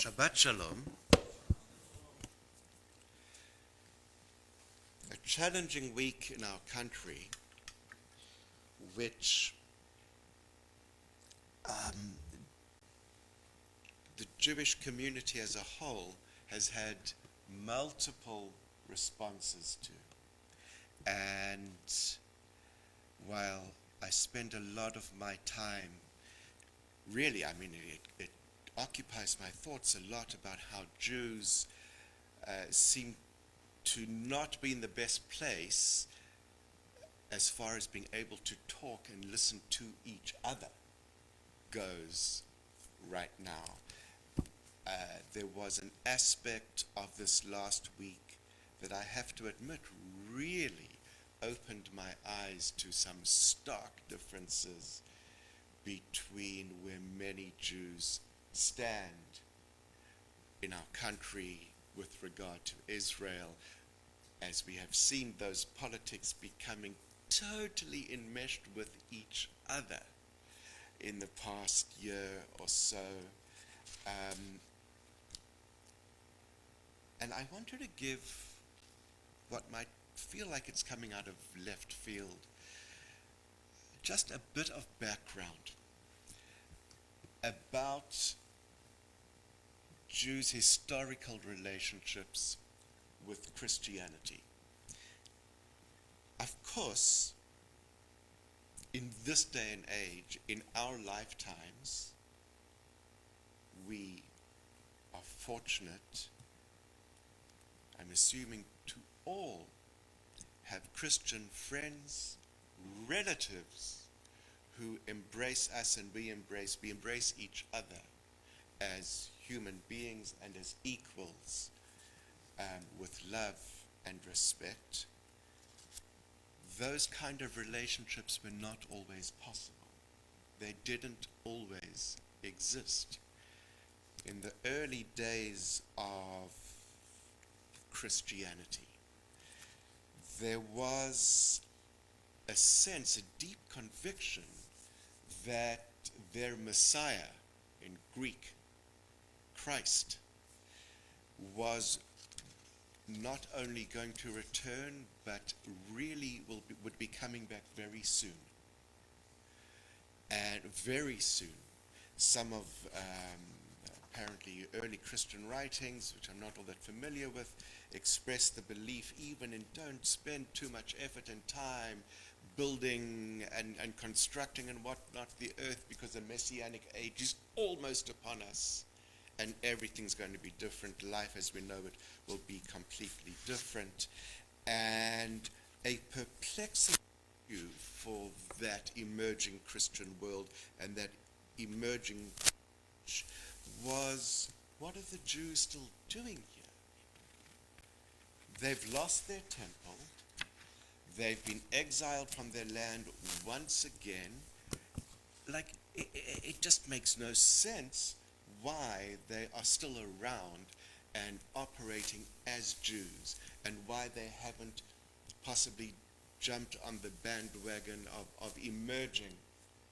Shabbat Shalom. A challenging week in our country, which the Jewish community as a whole has had multiple responses to. And while I spend a lot of my time, really, it occupies my thoughts a lot about how Jews seem to not be in the best place as far as being able to talk and listen to each other goes right now. There was an aspect of this last week that I have to admit really opened my eyes to some stark differences between where many Jews stand in our country with regard to Israel, as we have seen those politics becoming totally enmeshed with each other in the past year or so. And I wanted to give what might feel like it's coming out of left field, just a bit of background about Jews' historical relationships with Christianity. Of course, in this day and age, in our lifetimes, we are fortunate, I'm assuming to all, have Christian friends, relatives who embrace us and we embrace each other as human beings and as equals, with love and respect. Those kind of relationships were not always possible. They didn't always exist. In the early days of Christianity, there was a sense, a deep conviction that their Messiah, in Greek, Christ, was not only going to return, but really would be coming back very soon. And very soon. Some of apparently early Christian writings, which I'm not all that familiar with, express the belief even in don't spend too much effort and time building and constructing and whatnot the earth, because the Messianic age is almost upon us and everything's going to be different. Life as we know it will be completely different. And a perplexing view for that emerging Christian world and that emerging was, what are the Jews still doing here? They've lost their temple. They've been exiled from their land once again. Like, it just makes no sense why they are still around and operating as Jews, and why they haven't possibly jumped on the bandwagon of emerging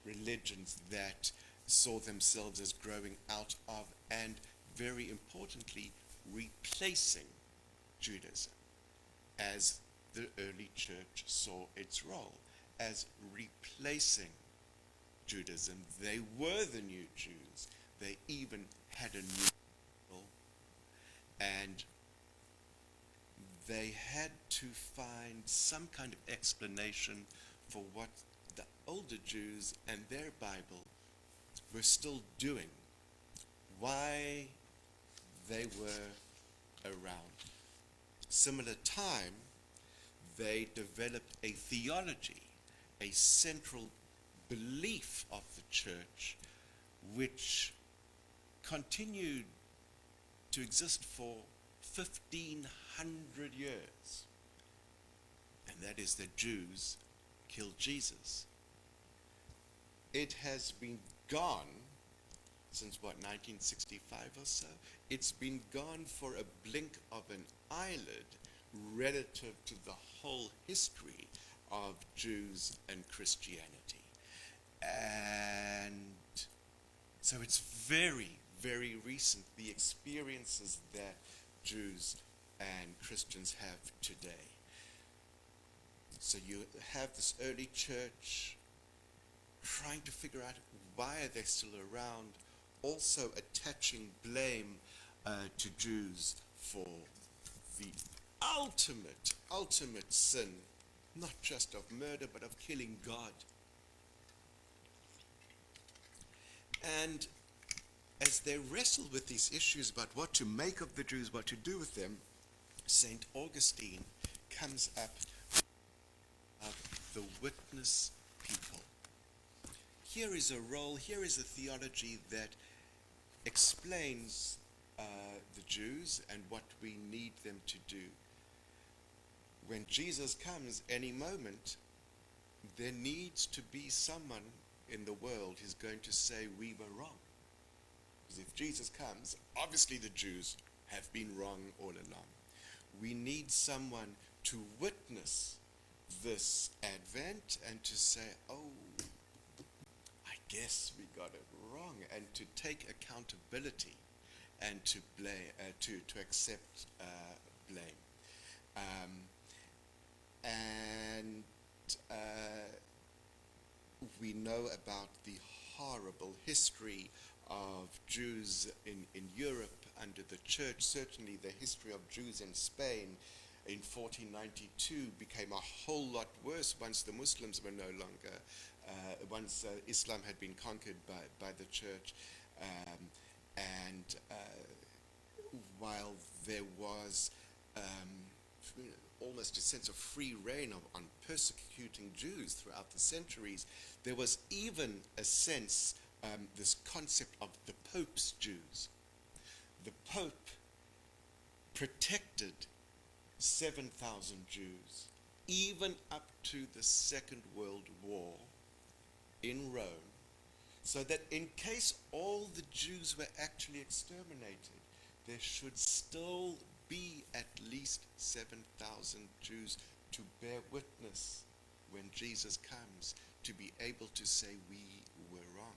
religions that saw themselves as growing out of, and very importantly, replacing Judaism as the early church saw its role, as replacing Judaism. They were the new Jews. They even had a new people, and they had to find some kind of explanation for what the older Jews and their Bible were still doing, why they were around. Similar time, they developed a theology, a central belief of the church, which continued to exist for 1,500 years. And that is that Jews killed Jesus. It has been gone since, 1965 or so? It's been gone for a blink of an eyelid relative to the whole history of Jews and Christianity. And so it's very, very recent, the experiences that Jews and Christians have today. So you have this early church trying to figure out why are they still around, also attaching blame to Jews for the ultimate sin, not just of murder, but of killing God. And as they wrestle with these issues about what to make of the Jews, what to do with them, St. Augustine comes up of the witness people. Here is a role, here is a theology that explains the Jews and what we need them to do. When Jesus comes any moment, there needs to be someone in the world who's going to say we were wrong. Because if Jesus comes, obviously the Jews have been wrong all along. We need someone to witness this advent and to say, oh, I guess we got it wrong, and to take accountability and to accept blame. We know about the horrible history of Jews in Europe under the church. Certainly the history of Jews in Spain in 1492 became a whole lot worse once the Muslims were no longer, once Islam had been conquered by the church. While there was almost a sense of free reign on persecuting Jews throughout the centuries, there was even a sense, this concept of the Pope's Jews. The Pope protected 7,000 Jews, even up to the Second World War in Rome, so that in case all the Jews were actually exterminated, there should still be at least 7,000 Jews to bear witness when Jesus comes, to be able to say we were wrong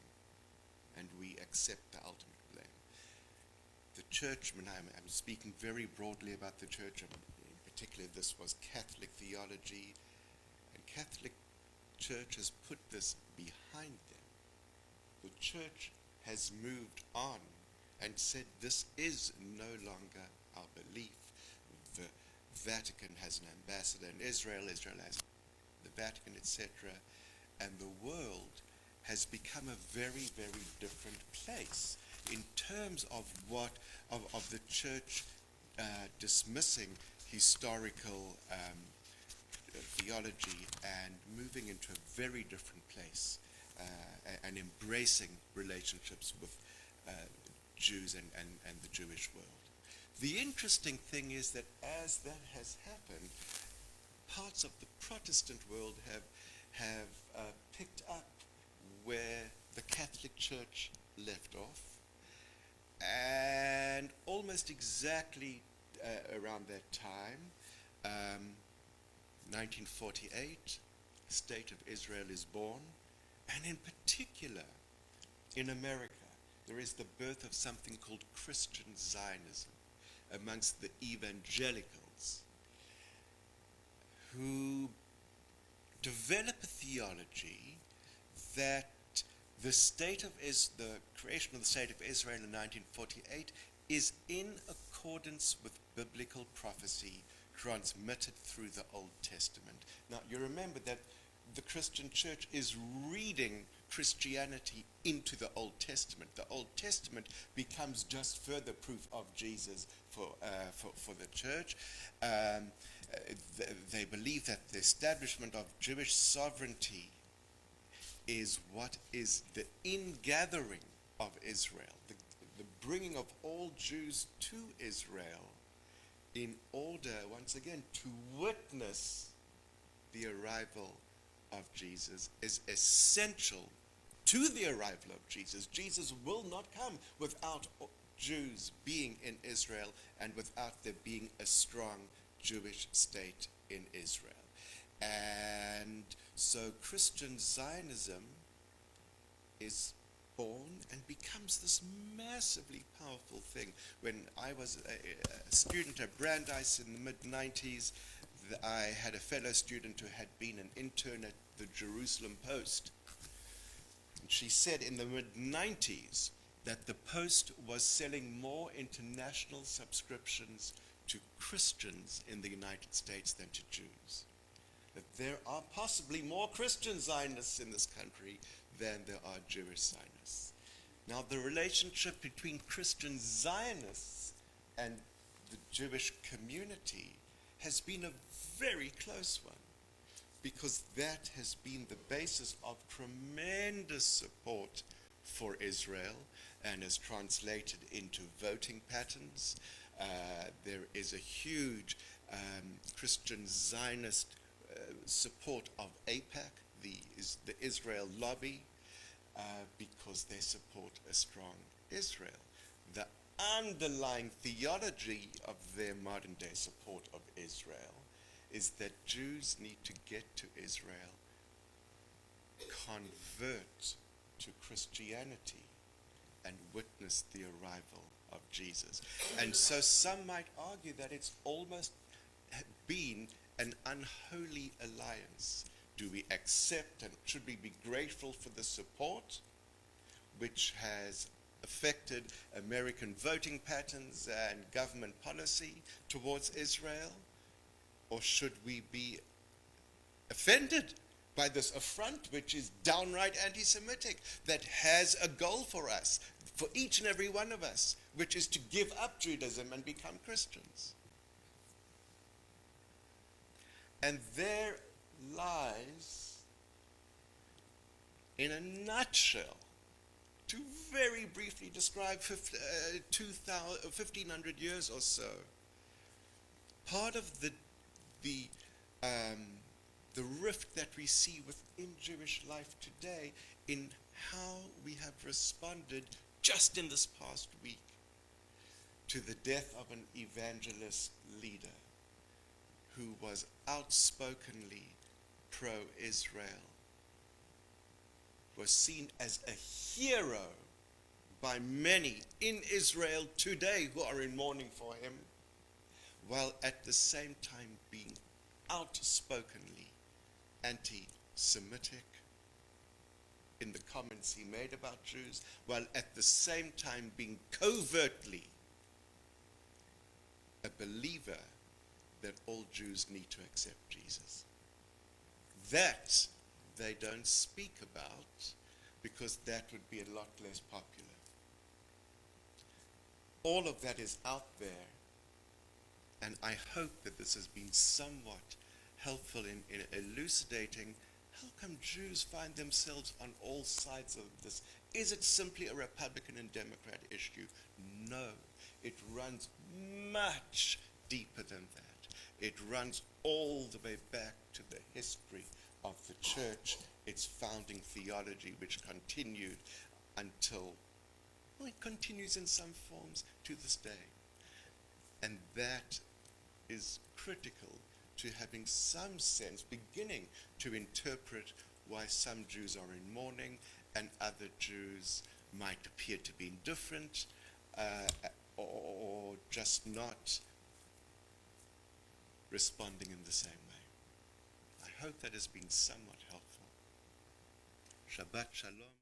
and we accept the ultimate blame. The churchmen, I'm speaking very broadly about the church, and in particular this was Catholic theology, and Catholic Church has put this behind them. The church has moved on and said this is no longer our belief. The Vatican has an ambassador in Israel, Israel has the Vatican, etc. And the world has become a very, very different place in terms of of the church dismissing historical theology and moving into a very different place and embracing relationships with Jews and the Jewish world. The interesting thing is that as that has happened, parts of the Protestant world have picked up where the Catholic Church left off, and almost exactly around that time, 1948, the State of Israel is born, and in particular, in America, there is the birth of something called Christian Zionism amongst the evangelicals, who develop a theology that the creation of the State of Israel in 1948 is in accordance with biblical prophecy transmitted through the Old Testament. Now, you remember that the Christian church is reading Christianity into the Old Testament. The Old Testament becomes just further proof of Jesus for the church. They believe that the establishment of Jewish sovereignty is what is the ingathering of Israel, the bringing of all Jews to Israel in order, once again, to witness the arrival of Jesus is essential to the arrival of Jesus. Jesus will not come without Jews being in Israel and without there being a strong Jewish state in Israel. And so Christian Zionism is born and becomes this massively powerful thing. When I was a student at Brandeis in the mid-90s, I had a fellow student who had been an intern at the Jerusalem Post. And she said in the mid-90s that the Post was selling more international subscriptions to Christians in the United States than to Jews. That there are possibly more Christian Zionists in this country than there are Jewish Zionists. Now, the relationship between Christian Zionists and the Jewish community has been a very close one, because that has been the basis of tremendous support for Israel and has translated into voting patterns. There is a huge Christian Zionist support of AIPAC, the Israel lobby, because they support a strong Israel. The underlying theology of their modern day support of Israel is that Jews need to get to Israel, convert to Christianity, and witness the arrival of Jesus. And so some might argue that it's almost been an unholy alliance. Do we accept, and should we be grateful for the support which has affected American voting patterns and government policy towards Israel? Or should we be offended by this affront, which is downright anti-Semitic, that has a goal for us, for each and every one of us, which is to give up Judaism and become Christians? And there lies, in a nutshell, to very briefly describe 1,500 years or so, part of the rift that we see within Jewish life today in how we have responded just in this past week to the death of an evangelist leader who was outspokenly pro-Israel, was seen as a hero by many in Israel today who are in mourning for him, while at the same time being outspokenly anti-Semitic in the comments he made about Jews, while at the same time being covertly a believer that all Jews need to accept Jesus. That they don't speak about, because that would be a lot less popular. All of that is out there, and I hope that this has been somewhat helpful in elucidating how come Jews find themselves on all sides of this. Is it simply a Republican and Democrat issue? No. It runs much deeper than that. It runs all the way back to the history of the church, its founding theology, which continued until, well, it continues in some forms to this day. And that is critical to having some sense, beginning to interpret why some Jews are in mourning and other Jews might appear to be indifferent or just not responding in the same way. I hope that has been somewhat helpful. Shabbat Shalom.